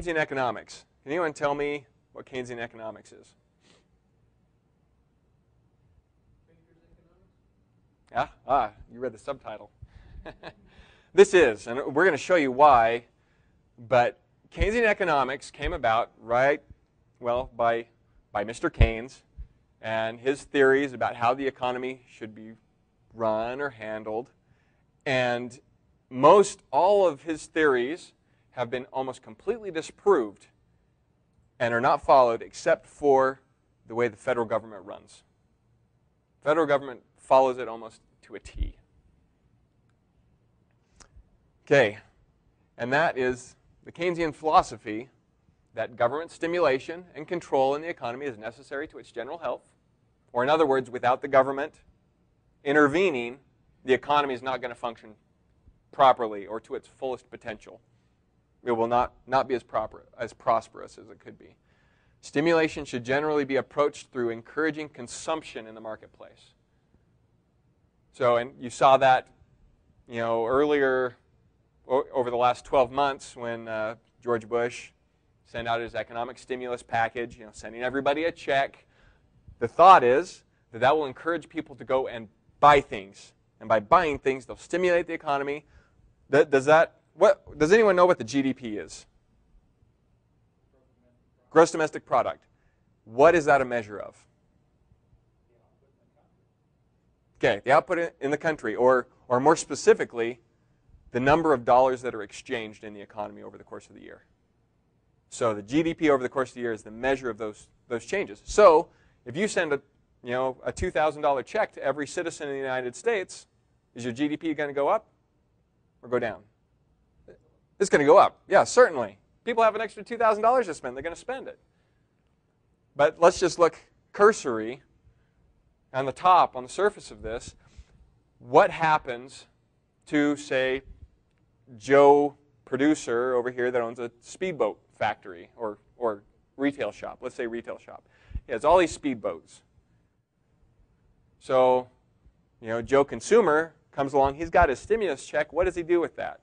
Keynesian economics. Can anyone tell me what Keynesian economics is? Yeah? Ah, you read the subtitle. This is, and we're going to show you why, but Keynesian economics came about by Mr. Keynes and his theories about how the economy should be run or handled. And all of his theories have been almost completely disproved and are not followed except for the way the federal government runs. The federal government follows it almost to a T. Okay, and that is the Keynesian philosophy that government stimulation and control in the economy is necessary to its general health. Or in other words, without the government intervening, the economy is not going to function properly or to its fullest potential. It will not be as prosperous as it could be. Stimulation should generally be approached through encouraging consumption in the marketplace. So, and you saw that, earlier over the last 12 months when George Bush sent out his economic stimulus package, sending everybody a check. The thought is that will encourage people to go and buy things. And by buying things, they'll stimulate the economy. Does anyone know what the GDP is? Gross domestic product. What is that a measure of? Okay, the output in the country, or more specifically, the number of dollars that are exchanged in the economy over the course of the year. So the GDP over the course of the year is the measure of those changes. So if you send a $2,000 check to every citizen in the United States, is your GDP going to go up or go down? It's going to go up. Yeah, certainly. People have an extra $2,000 to spend. They're going to spend it. But let's just look cursory on the top, on the surface of this. What happens to, say, Joe Producer over here that owns a speedboat factory or retail shop? Let's say retail shop. He has all these speedboats. So, Joe Consumer comes along. He's got his stimulus check. What does he do with that?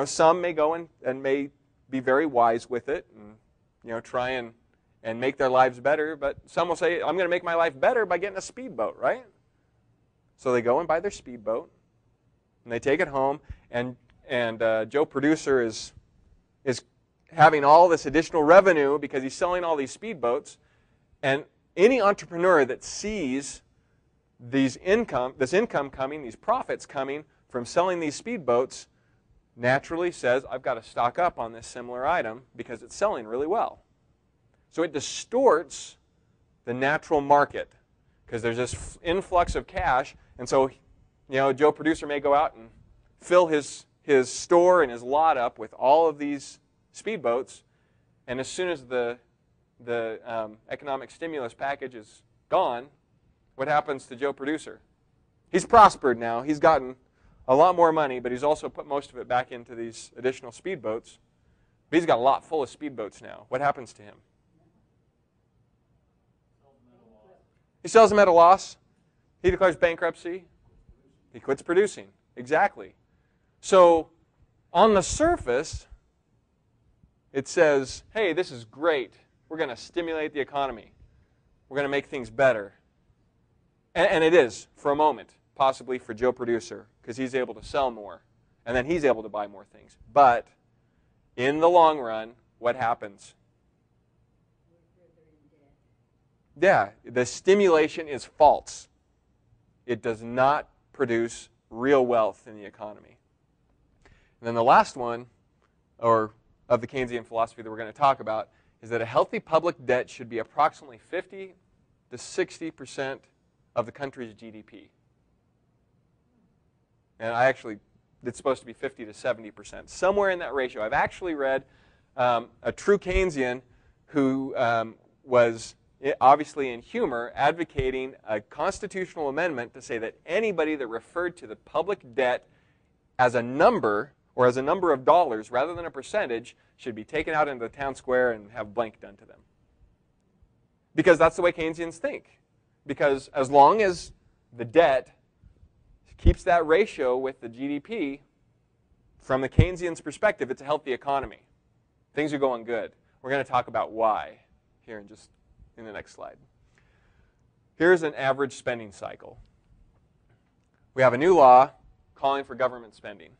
Some may go and may be very wise with it and, try and make their lives better. But some will say, I'm going to make my life better by getting a speedboat, right? So they go and buy their speedboat, and they take it home, and Joe Producer is having all this additional revenue because he's selling all these speedboats. And any entrepreneur that sees this income coming, these profits coming from selling these speedboats, naturally says, I've got to stock up on this similar item because it's selling really well. So it distorts the natural market because there's this influx of cash. And so, Joe Producer may go out and fill his store and his lot up with all of these speedboats. And as soon as the economic stimulus package is gone, what happens to Joe Producer? He's prospered now. He's gotten a lot more money, but he's also put most of it back into these additional speedboats. But he's got a lot full of speedboats now. What happens to him? He sells them at a loss. He declares bankruptcy. He quits producing. Exactly. So on the surface, it says, hey, this is great. We're going to stimulate the economy. We're going to make things better. And it is, for a moment, possibly for Joe Producer, because he's able to sell more. And then he's able to buy more things. But in the long run, what happens? Yeah, the stimulation is false. It does not produce real wealth in the economy. And then the last one, of the Keynesian philosophy that we're going to talk about, is that a healthy public debt should be approximately 50 to 60% of the country's GDP. And it's supposed to be 50 to 70%, somewhere in that ratio. I've actually read a true Keynesian who was obviously in humor advocating a constitutional amendment to say that anybody that referred to the public debt as a number or as a number of dollars rather than a percentage should be taken out into the town square and have blank done to them. Because that's the way Keynesians think. Because as long as the debt keeps that ratio with the GDP, from the Keynesian's perspective, it's a healthy economy. Things are going good. We're going to talk about why here in the next slide. Here's an average spending cycle. We have a new law calling for government spending,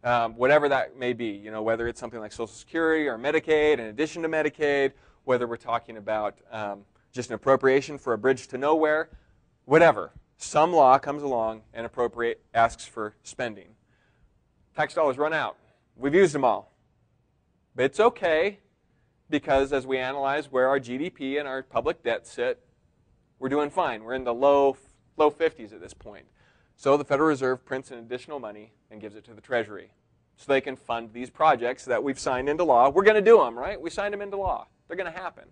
whatever that may be. You know, whether it's something like Social Security or Medicaid, in addition to Medicaid, whether we're talking about just an appropriation for a bridge to nowhere, whatever. Some law comes along and asks for spending. Tax dollars run out. We've used them all. But it's okay, because as we analyze where our GDP and our public debt sit, we're doing fine. We're in the low 50s at this point. So the Federal Reserve prints an additional money and gives it to the Treasury so they can fund these projects that we've signed into law. We're going to do them, right? We signed them into law. They're going to happen.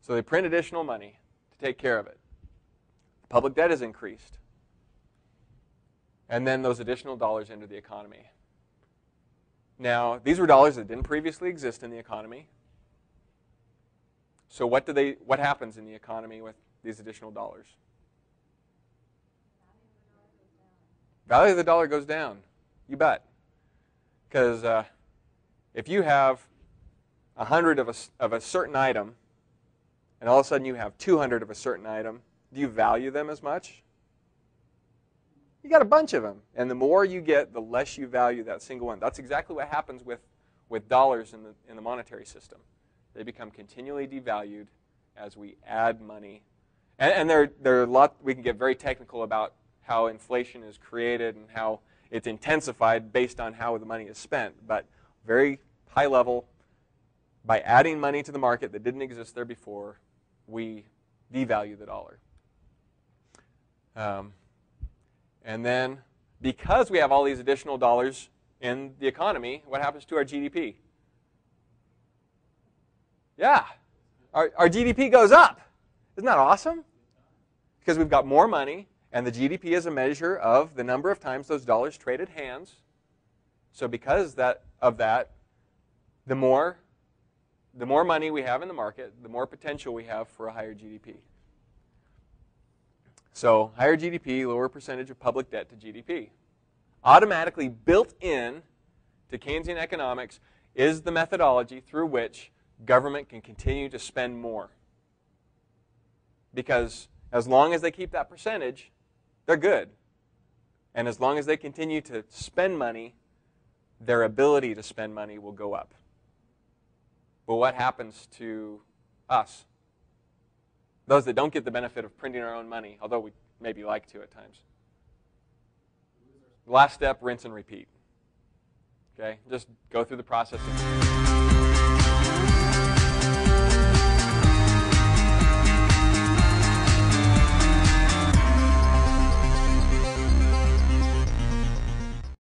So they print additional money to take care of it. The public debt is increased. And then those additional dollars enter the economy. Now, these were dollars that didn't previously exist in the economy. So what happens in the economy with these additional dollars? Value of the dollar goes down. You bet. Because if you have 100 of a certain item, and all of a sudden you have 200 of a certain item, do you value them as much? You got a bunch of them. And the more you get, the less you value that single one. That's exactly what happens with dollars in the monetary system. They become continually devalued as we add money. And there are a lot, we can get very technical about how inflation is created and how it's intensified based on how the money is spent. But very high level, by adding money to the market that didn't exist there before, we devalue the dollar. And then, because we have all these additional dollars in the economy, what happens to our GDP? Yeah, our GDP goes up. Isn't that awesome? Because we've got more money, and the GDP is a measure of the number of times those dollars traded hands. So because of that, the more money we have in the market, the more potential we have for a higher GDP. So higher GDP, lower percentage of public debt to GDP. Automatically built in to Keynesian economics is the methodology through which government can continue to spend more. Because as long as they keep that percentage, they're good. And as long as they continue to spend money, their ability to spend money will go up. But what happens to us? Those that don't get the benefit of printing our own money, although we maybe like to at times. Last step, rinse and repeat. Okay, just go through the process.